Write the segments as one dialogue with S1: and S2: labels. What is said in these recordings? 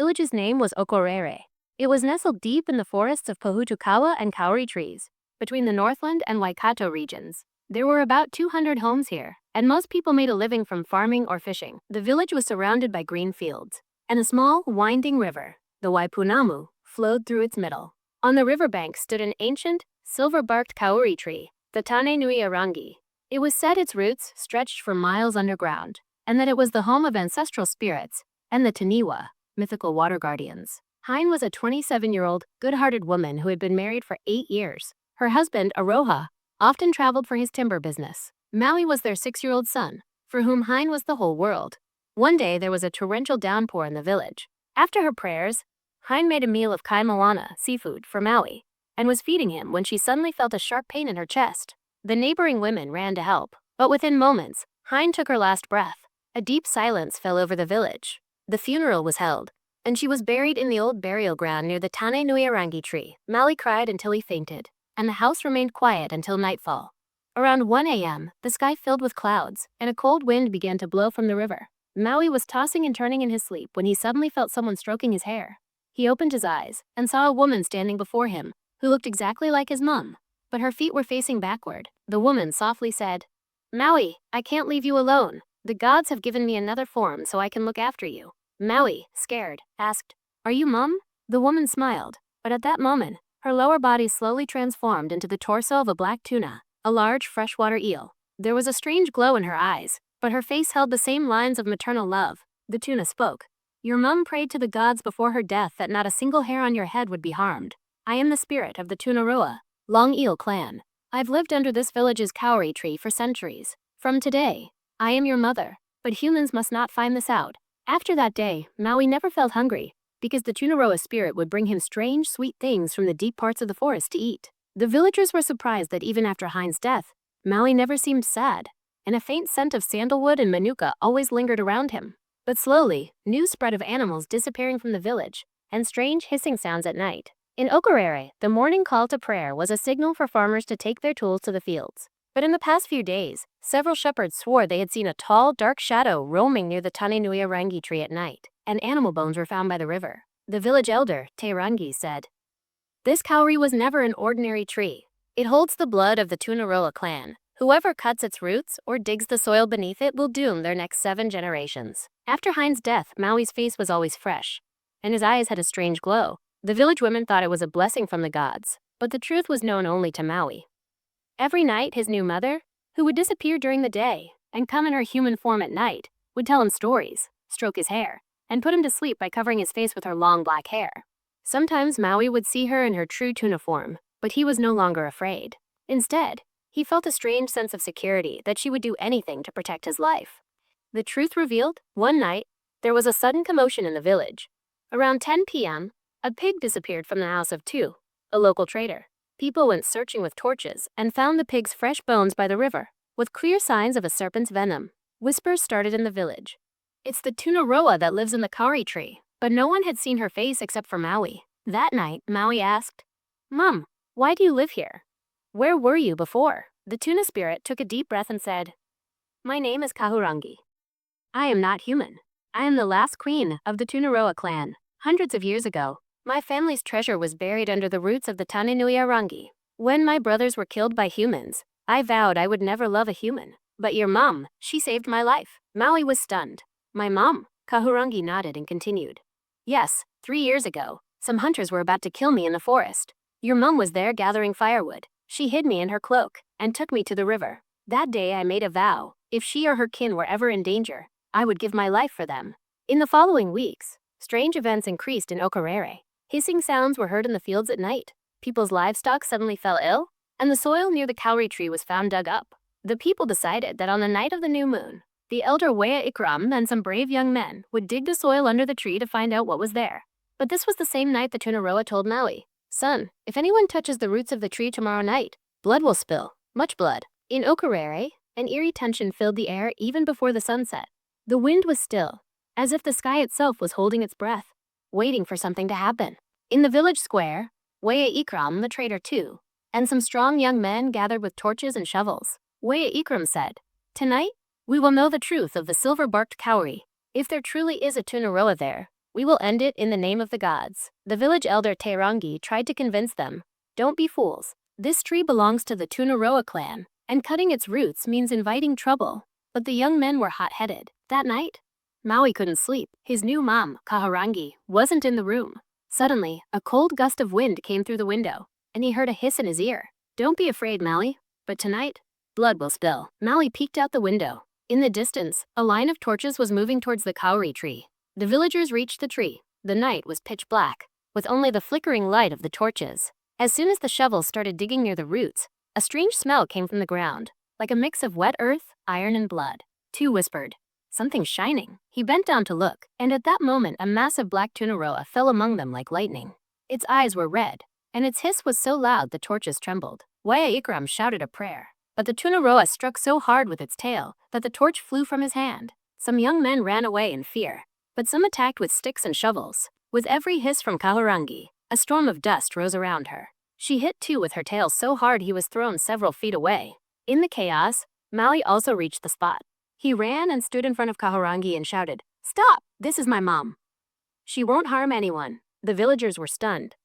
S1: village's name was Okorere. It was nestled deep in the forests of Pohutukawa and kauri trees, between the Northland and Waikato regions. There were about 200 homes here, and most people made a living from farming or fishing. The village was surrounded by green fields, and a small, winding river, the Waipunamu, flowed through its middle. On the riverbank stood an ancient, silver-barked kauri tree, the Tane Nui Arangi. It was said its roots stretched for miles underground, and that it was the home of ancestral spirits and the Taniwa, mythical water guardians. Hein was a 27-year-old, good-hearted woman who had been married for 8 years. Her husband, Aroha, often traveled for his timber business. Maui was their 6-year-old son, for whom Hein was the whole world. One day there was a torrential downpour in the village. After her prayers, Hein made a meal of kai moana, seafood, for Maui, and was feeding him when she suddenly felt a sharp pain in her chest. The neighboring women ran to help, but within moments, Hein took her last breath. A deep silence fell over the village. The funeral was held, and she was buried in the old burial ground near the Tane Nui Arangi tree. Maui cried until he fainted, and the house remained quiet until nightfall. Around 1 a.m., the sky filled with clouds, and a cold wind began to blow from the river. Maui was tossing and turning in his sleep when he suddenly felt someone stroking his hair. He opened his eyes and saw a woman standing before him, who looked exactly like his mum, but her feet were facing backward. The woman softly said, "Maui, I can't leave you alone. The gods have given me another form so I can look after you." Maui, scared, asked, "Are you Mum?" The woman smiled, but at that moment, her lower body slowly transformed into the torso of a black tuna, a large freshwater eel. There was a strange glow in her eyes, but her face held the same lines of maternal love. The tuna spoke. "Your mum prayed to the gods before her death that not a single hair on your head would be harmed. I am the spirit of the Tunaroa, Long Eel clan. I've lived under this village's kauri tree for centuries. From today, I am your mother, but humans must not find this out." After that day, Maui never felt hungry, because the Tunaroa spirit would bring him strange, sweet things from the deep parts of the forest to eat. The villagers were surprised that even after Hein's death, Maui never seemed sad, and a faint scent of sandalwood and manuka always lingered around him. But slowly, news spread of animals disappearing from the village, and strange hissing sounds at night. In Okorere, the morning call to prayer was a signal for farmers to take their tools to the fields. But in the past few days, several shepherds swore they had seen a tall, dark shadow roaming near the Tane Nui Arangi tree at night, and animal bones were found by the river. The village elder, Te Rangi, said, "This kauri was never an ordinary tree. It holds the blood of the Tunaroa clan. Whoever cuts its roots or digs the soil beneath it will doom their next 7 generations." After Hein's death, Maui's face was always fresh, and his eyes had a strange glow. The village women thought it was a blessing from the gods, but the truth was known only to Maui. Every night, his new mother, who would disappear during the day and come in her human form at night, would tell him stories, stroke his hair, and put him to sleep by covering his face with her long black hair. Sometimes Maui would see her in her true tuna form, but he was no longer afraid. Instead, he felt a strange sense of security that she would do anything to protect his life. The truth revealed, one night, there was a sudden commotion in the village. Around 10 p.m., a pig disappeared from the house of Tu, a local trader. People went searching with torches and found the pig's fresh bones by the river, with clear signs of a serpent's venom. Whispers started in the village. "It's the Tunaroa that lives in the kauri tree," but no one had seen her face except for Maui. That night, Maui asked, "Mum, why do you live here? Where were you before?" The tuna spirit took a deep breath and said, "My name is Kahurangi. I am not human. I am the last queen of the Tunaroa clan. Hundreds of years ago, my family's treasure was buried under the roots of the Tane Nui Arangi. When my brothers were killed by humans, I vowed I would never love a human. But your mom, she saved my life." Maui was stunned. "My mom?" Kahurangi nodded and continued. "Yes, 3 years ago, some hunters were about to kill me in the forest. Your mom was there gathering firewood. She hid me in her cloak and took me to the river. That day I made a vow, if she or her kin were ever in danger, I would give my life for them." In the following weeks, strange events increased in Okorere. Hissing sounds were heard in the fields at night. People's livestock suddenly fell ill, and the soil near the kauri tree was found dug up. The people decided that on the night of the new moon, the elder Wea Ikram and some brave young men would dig the soil under the tree to find out what was there. But this was the same night the Tunaroa told Maui, "Son, if anyone touches the roots of the tree tomorrow night, blood will spill, much blood." In Okorere, an eerie tension filled the air even before the sun set. The wind was still, as if the sky itself was holding its breath, waiting for something to happen. In the village square, Wea Ikram, the trader too, and some strong young men gathered with torches and shovels. Wea Ikram said, "Tonight, we will know the truth of the silver-barked kauri. If there truly is a Tunaroa there, We will end it in the name of the gods. The village elder Teirangi tried to convince them. Don't be fools. This tree belongs to the Tunaroa clan, and cutting its roots means inviting trouble. But the young men were hot-headed. That night, Maui couldn't sleep. His new mom, Kaharangi, wasn't in the room. Suddenly, a cold gust of wind came through the window, and he heard a hiss in his ear. Don't be afraid, Maui. But tonight, blood will spill. Maui peeked out the window. In the distance, a line of torches was moving towards the kauri tree. The villagers reached the tree. The night was pitch black, with only the flickering light of the torches. As soon as the shovels started digging near the roots, a strange smell came from the ground, like a mix of wet earth, iron, and blood. Two whispered, "Something's shining." He bent down to look, and at that moment a massive black tunaroa fell among them like lightning. Its eyes were red, and its hiss was so loud the torches trembled. Waya Ikram shouted a prayer, but the tunaroa struck so hard with its tail that the torch flew from his hand. Some young men ran away in fear, but some attacked with sticks and shovels. With every hiss from Kahurangi, a storm of dust rose around her. She hit too with her tail so hard he was thrown several feet away. In the chaos, Maui also reached the spot. He ran and stood in front of Kahurangi and shouted, "Stop! This is my mom. She won't harm anyone." The villagers were stunned.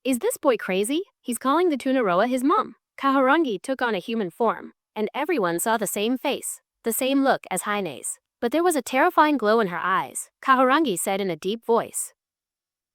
S1: Is this boy crazy? He's calling the Tunaroa his mom. Kahurangi took on a human form, and everyone saw the same face, the same look as Heine's. But there was a terrifying glow in her eyes. Kahurangi said in a deep voice,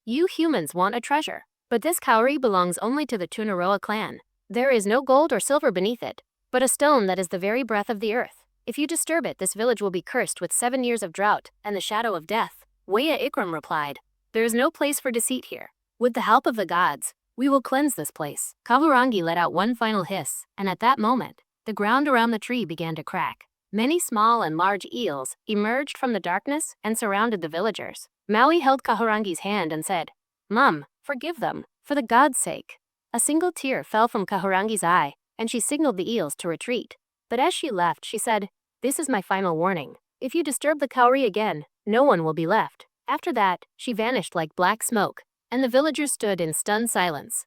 S1: "You humans want a treasure, but this kauri belongs only to the Tunaroa clan. There is no gold or silver beneath it, but a stone that is the very breath of the earth. If you disturb it, this village will be cursed with 7 years of drought and the shadow of death." Waya Ikram replied, "There is no place for deceit here. With the help of the gods, we will cleanse this place." Kahurangi let out one final hiss, and at that moment, the ground around the tree began to crack. Many small and large eels emerged from the darkness and surrounded the villagers. Maui held Kahurangi's hand and said, "Mom, forgive them, for the gods' sake." A single tear fell from Kahurangi's eye, and she signaled the eels to retreat. But as she left, she said, "This is my final warning. If you disturb the kauri again, no one will be left." After that, she vanished like black smoke, and the villagers stood in stunned silence.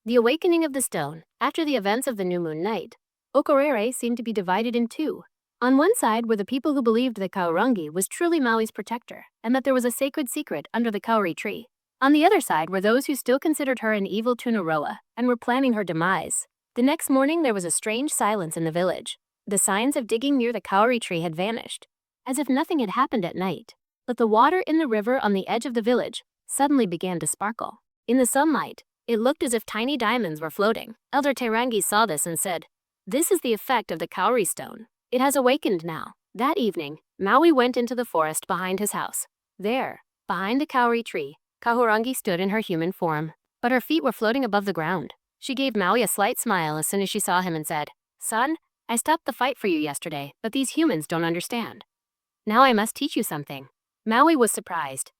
S1: The awakening of the stone. After the events of the new moon night, Okorere seemed to be divided in two. On one side were the people who believed that Kahurangi was truly Maui's protector, and that there was a sacred secret under the kauri tree. On the other side were those who still considered her an evil Tunaroa, and were planning her demise. The next morning there was a strange silence in the village. The signs of digging near the kauri tree had vanished, as if nothing had happened at night. But the water in the river on the edge of the village suddenly began to sparkle. In the sunlight, it looked as if tiny diamonds were floating. Elder Teirangi saw this and said, "This is the effect of the kauri stone. It has awakened now." That evening, Maui went into the forest behind his house. There, behind the kauri tree, Kahurangi stood in her human form, but her feet were floating above the ground. She gave Maui a slight smile as soon as she saw him and said, "Son, I stopped the fight for you yesterday, but these humans don't understand. Now I must teach you something." Maui was surprised.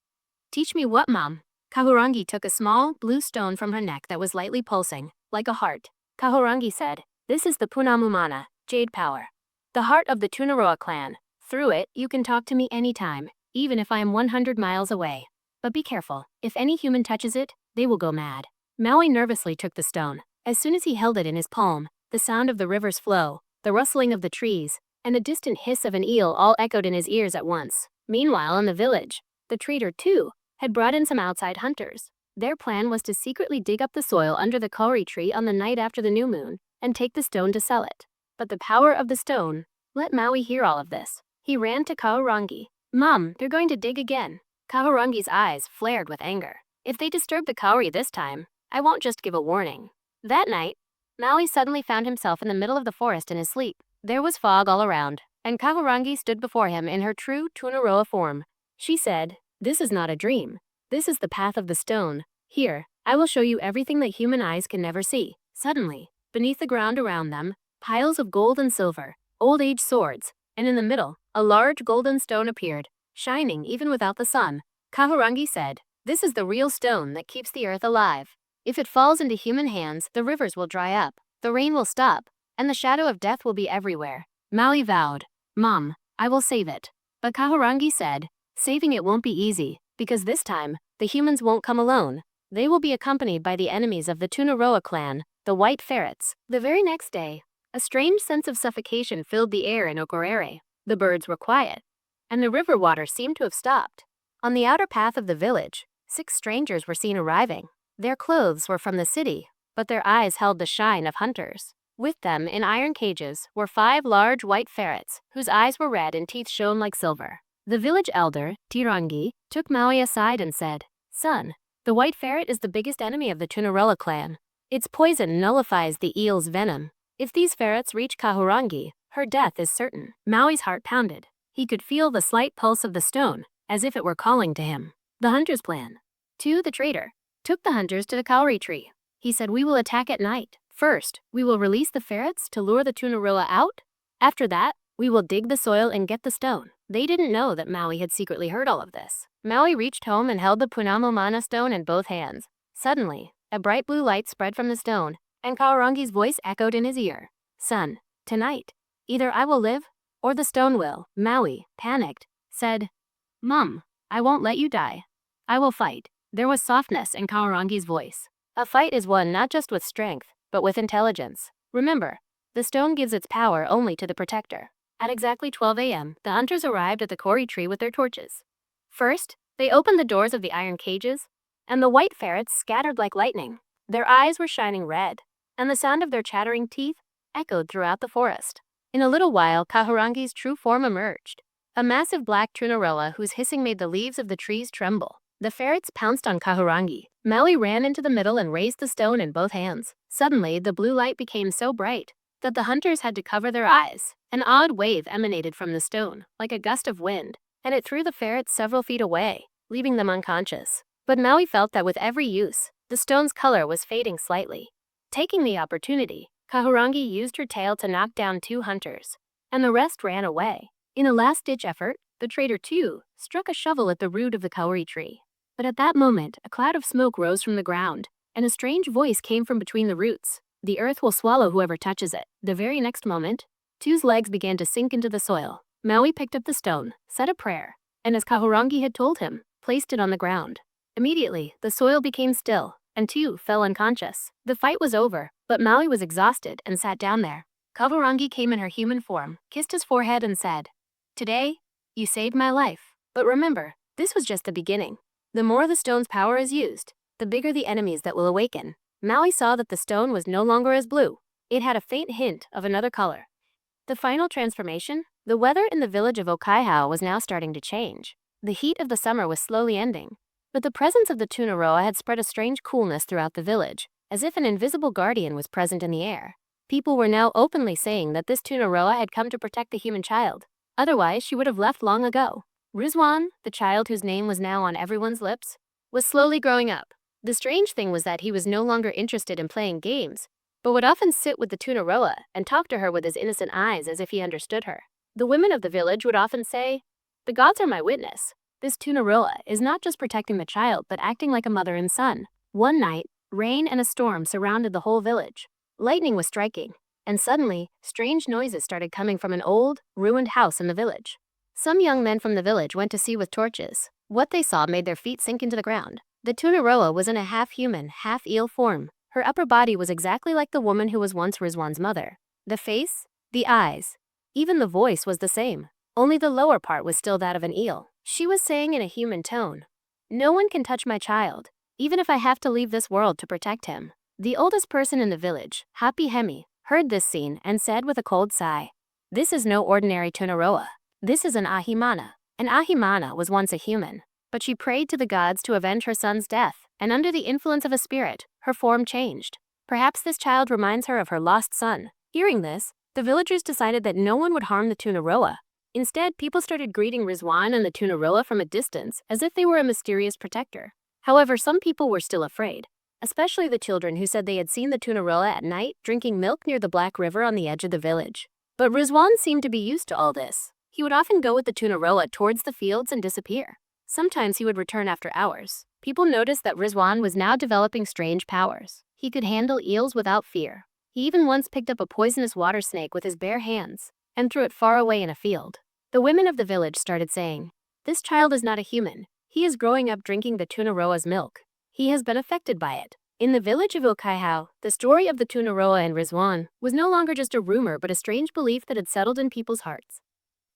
S1: "Teach me what, Mom?" Kahurangi took a small, blue stone from her neck that was lightly pulsing, like a heart. Kahurangi said, "This is the Punamumana, jade power. The heart of the Tunaroa clan. Through it, you can talk to me anytime, even if I am 100 miles away. But be careful, if any human touches it, they will go mad." Maui nervously took the stone. As soon as he held it in his palm, the sound of the river's flow, the rustling of the trees, and the distant hiss of an eel all echoed in his ears at once. Meanwhile, in the village, the trader, too, had brought in some outside hunters. Their plan was to secretly dig up the soil under the kauri tree on the night after the new moon and take the stone to sell it. But the power of the stone let Maui hear all of this. He ran to Kahurangi. "Mom, they're going to dig again." Kahurangi's eyes flared with anger. "If they disturb the kauri this time, I won't just give a warning." That night, Maui suddenly found himself in the middle of the forest in his sleep. There was fog all around, and Kahurangi stood before him in her true Tunaroa form. She said, "This is not a dream. This is the path of the stone. Here, I will show you everything that human eyes can never see." Suddenly, beneath the ground around them, piles of gold and silver, old-age swords, and in the middle, a large golden stone appeared, shining even without the sun. Kahurangi said, "This is the real stone that keeps the earth alive. If it falls into human hands, the rivers will dry up, the rain will stop, and the shadow of death will be everywhere." Maui vowed, "Mom, I will save it." But Kahurangi said, "Saving it won't be easy, because this time, the humans won't come alone. They will be accompanied by the enemies of the Tunaroa clan, the White Ferrets." The very next day, a strange sense of suffocation filled the air in Okorere. The birds were quiet, and the river water seemed to have stopped. On the outer path of the village, 6 strangers were seen arriving. Their clothes were from the city, but their eyes held the shine of hunters. With them, in iron cages, were 5 large white ferrets, whose eyes were red and teeth shone like silver. The village elder, Tirangi, took Maui aside and said, "Son, the white ferret is the biggest enemy of the Tunaroa clan. Its poison nullifies the eel's venom. If these ferrets reach Kahurangi, her death is certain." Maui's heart pounded. He could feel the slight pulse of the stone, as if it were calling to him. The hunter's plan. 2. The trader took the hunters to the kauri tree. He said, "We will attack at night. First, we will release the ferrets to lure the Tunaroa out. After that, we will dig the soil and get the stone." They didn't know that Maui had secretly heard all of this. Maui reached home and held the Punamomana stone in both hands. Suddenly, a bright blue light spread from the stone, and Kaurangi's voice echoed in his ear. "Son, tonight, either I will live, or the stone will." Maui, panicked, said, "Mom, I won't let you die. I will fight." There was softness in Kaurangi's voice. A fight is won not just with strength, but with intelligence. Remember, the stone gives its power only to the protector. At exactly 12 a.m., the hunters arrived at the kauri tree with their torches. First, they opened the doors of the iron cages, and the white ferrets scattered like lightning. Their eyes were shining red, and the sound of their chattering teeth echoed throughout the forest. In a little while, Kahurangi's true form emerged. A massive black Tunaroa whose hissing made the leaves of the trees tremble. The ferrets pounced on Kahurangi. Maui ran into the middle and raised the stone in both hands. Suddenly, the blue light became so bright that the hunters had to cover their eyes. An odd wave emanated from the stone, like a gust of wind, and it threw the ferrets several feet away, leaving them unconscious. But Maui felt that with every use, the stone's color was fading slightly. Taking the opportunity, Kahurangi used her tail to knock down 2 hunters, and the rest ran away. In a last-ditch effort, the trader too struck a shovel at the root of the kauri tree. But at that moment, a cloud of smoke rose from the ground, and a strange voice came from between the roots. "The earth will swallow whoever touches it." The very next moment, Tu's legs began to sink into the soil. Maui picked up the stone, said a prayer, and as Kahurangi had told him, placed it on the ground. Immediately, the soil became still, and Tu fell unconscious. The fight was over, but Maui was exhausted and sat down there. Kahurangi came in her human form, kissed his forehead and said, "Today, you saved my life. But remember, this was just the beginning. The more the stone's power is used, the bigger the enemies that will awaken." Maui saw that the stone was no longer as blue. It had a faint hint of another color. The final transformation? The weather in the village of Okaihau was now starting to change. The heat of the summer was slowly ending, but the presence of the Tunaroa had spread a strange coolness throughout the village, as if an invisible guardian was present in the air. People were now openly saying that this Tunaroa had come to protect the human child. Otherwise, she would have left long ago. Rizwan, the child whose name was now on everyone's lips, was slowly growing up. The strange thing was that he was no longer interested in playing games, but would often sit with the Tunaroa and talk to her with his innocent eyes as if he understood her. The women of the village would often say, "The gods are my witness. This Tunaroa is not just protecting the child, but acting like a mother and son." One night, rain and a storm surrounded the whole village. Lightning was striking, and suddenly, strange noises started coming from an old, ruined house in the village. Some young men from the village went to see with torches. What they saw made their feet sink into the ground. The Tunaroa was in a half-human, half-eel form. Her upper body was exactly like the woman who was once Rizwan's mother. The face, the eyes, even the voice was the same. Only the lower part was still that of an eel. She was saying in a human tone, "No one can touch my child, even if I have to leave this world to protect him." The oldest person in the village, Hapi Hemi, heard this scene and said with a cold sigh, "This is no ordinary Tunaroa. This is an Ahimana." An Ahimana was once a human, but she prayed to the gods to avenge her son's death, and under the influence of a spirit, her form changed. Perhaps this child reminds her of her lost son. Hearing this, the villagers decided that no one would harm the Tunaroa. Instead, people started greeting Rizwan and the Tunaroa from a distance as if they were a mysterious protector. However, some people were still afraid, especially the children who said they had seen the Tunaroa at night drinking milk near the Black River on the edge of the village. But Rizwan seemed to be used to all this. He would often go with the Tunaroa towards the fields and disappear. Sometimes he would return after hours. People noticed that Rizwan was now developing strange powers. He could handle eels without fear. He even once picked up a poisonous water snake with his bare hands and threw it far away in a field. The women of the village started saying, "This child is not a human. He is growing up drinking the Tunaroa's milk. He has been affected by it." In the village of Okaihau, the story of the Tunaroa and Rizwan was no longer just a rumor but a strange belief that had settled in people's hearts.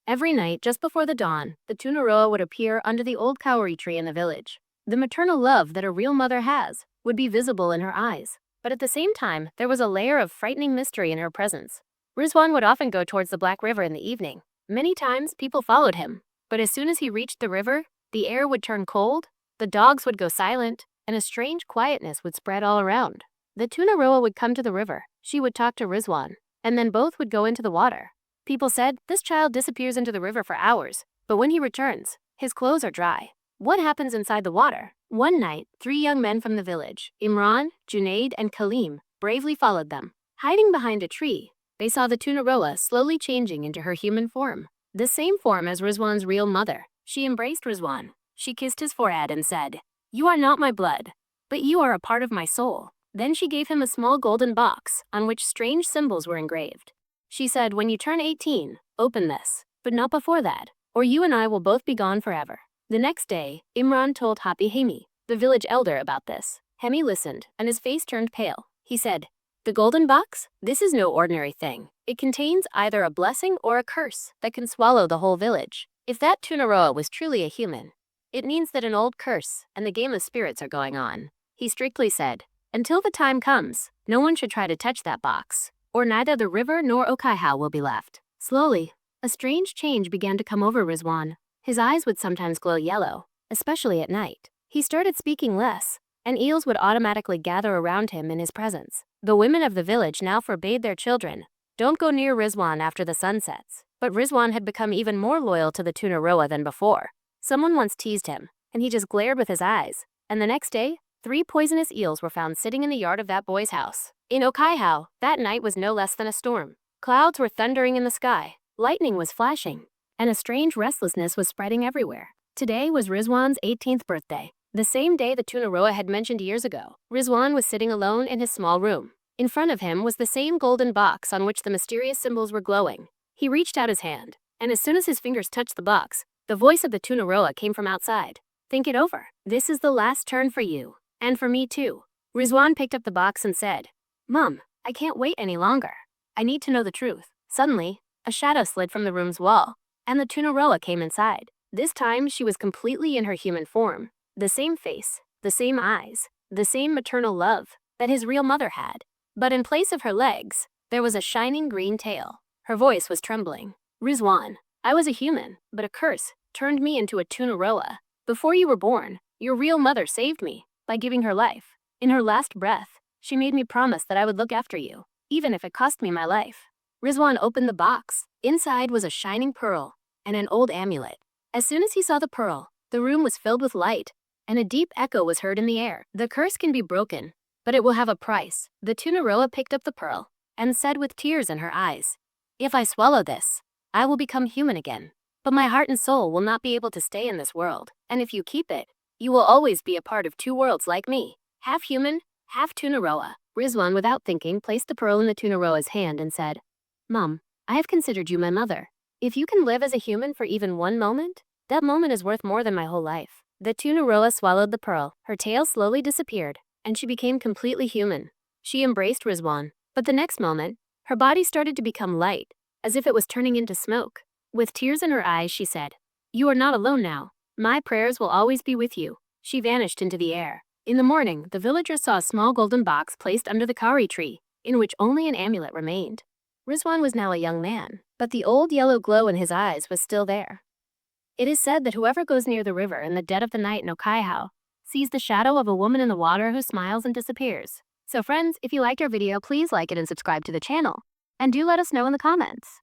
S1: Every night, just before the dawn, the tunaroa would appear under the old kauri tree in the village. The maternal love that a real mother has would be visible in her eyes, but at the same time, there was a layer of frightening mystery in her presence. Rizwan would often go towards the Black River in the evening. Many times, people followed him, but as soon as he reached the river, the air would turn cold, the dogs would go silent, and a strange quietness would spread all around. The tunaroa would come to the river, she would talk to Rizwan, and then both would go into the water. People said, this child disappears into the river for hours, but when he returns, his clothes are dry. What happens inside the water? One night, 3 young men from the village, Imran, Junaid, and Kaleem, bravely followed them. Hiding behind a tree, they saw the tunaroa slowly changing into her human form. The same form as Rizwan's real mother. She embraced Rizwan. She kissed his forehead and said, "You are not my blood, but you are a part of my soul." Then she gave him a small golden box on which strange symbols were engraved. She said, "When you turn 18, open this, but not before that, or you and I will both be gone forever." The next day, Imran told Happy Hemi, the village elder, about this. Hemi listened, and his face turned pale. He said, "The golden box? This is no ordinary thing. It contains either a blessing or a curse that can swallow the whole village. If that tunaroa was truly a human, it means that an old curse and the game of spirits are going on." He strictly said, "Until the time comes, no one should try to touch that box, or neither the river nor Okaiha will be left." Slowly, a strange change began to come over Rizwan. His eyes would sometimes glow yellow, especially at night. He started speaking less, and eels would automatically gather around him in his presence. The women of the village now forbade their children, "Don't go near Rizwan after the sun sets." But Rizwan had become even more loyal to the tunaroa than before. Someone once teased him, and he just glared with his eyes. And the next day, 3 poisonous eels were found sitting in the yard of that boy's house. In Okaiha, that night was no less than a storm. Clouds were thundering in the sky, lightning was flashing, and a strange restlessness was spreading everywhere. Today was Rizwan's 18th birthday. The same day the tunaroa had mentioned years ago. Rizwan was sitting alone in his small room. In front of him was the same golden box on which the mysterious symbols were glowing. He reached out his hand, and as soon as his fingers touched the box, the voice of the tunaroa came from outside. "Think it over. This is the last turn for you. And for me too." Rizwan picked up the box and said, "Mom, I can't wait any longer. I need to know the truth." Suddenly, a shadow slid from the room's wall, and the tunaroa came inside. This time, she was completely in her human form. The same face, the same eyes, the same maternal love that his real mother had. But in place of her legs, there was a shining green tail. Her voice was trembling. "Rizwan, I was a human, but a curse turned me into a tunaroa. Before you were born, your real mother saved me by giving her life. In her last breath, she made me promise that I would look after you, even if it cost me my life." Rizwan opened the box. Inside was a shining pearl and an old amulet. As soon as he saw the pearl, the room was filled with light, and a deep echo was heard in the air. "The curse can be broken, but it will have a price." The tunaroa picked up the pearl and said with tears in her eyes, "If I swallow this, I will become human again. But my heart and soul will not be able to stay in this world. And if you keep it, you will always be a part of 2 worlds like me, half human, half tunaroa." Rizwan, without thinking, placed the pearl in the tunaroa's hand and said, "Mom, I have considered you my mother. If you can live as a human for even one moment, that moment is worth more than my whole life." The tunaroa swallowed the pearl. Her tail slowly disappeared, and she became completely human. She embraced Rizwan, but the next moment, her body started to become light, as if it was turning into smoke. With tears in her eyes, she said, "You are not alone now. My prayers will always be with you." She vanished into the air. In the morning, the villagers saw a small golden box placed under the kauri tree, in which only an amulet remained. Rizwan was now a young man, but the old yellow glow in his eyes was still there. It is said that whoever goes near the river in the dead of the night in Okaiha sees the shadow of a woman in the water who smiles and disappears. So friends, if you liked our video, please like it and subscribe to the channel. And do let us know in the comments.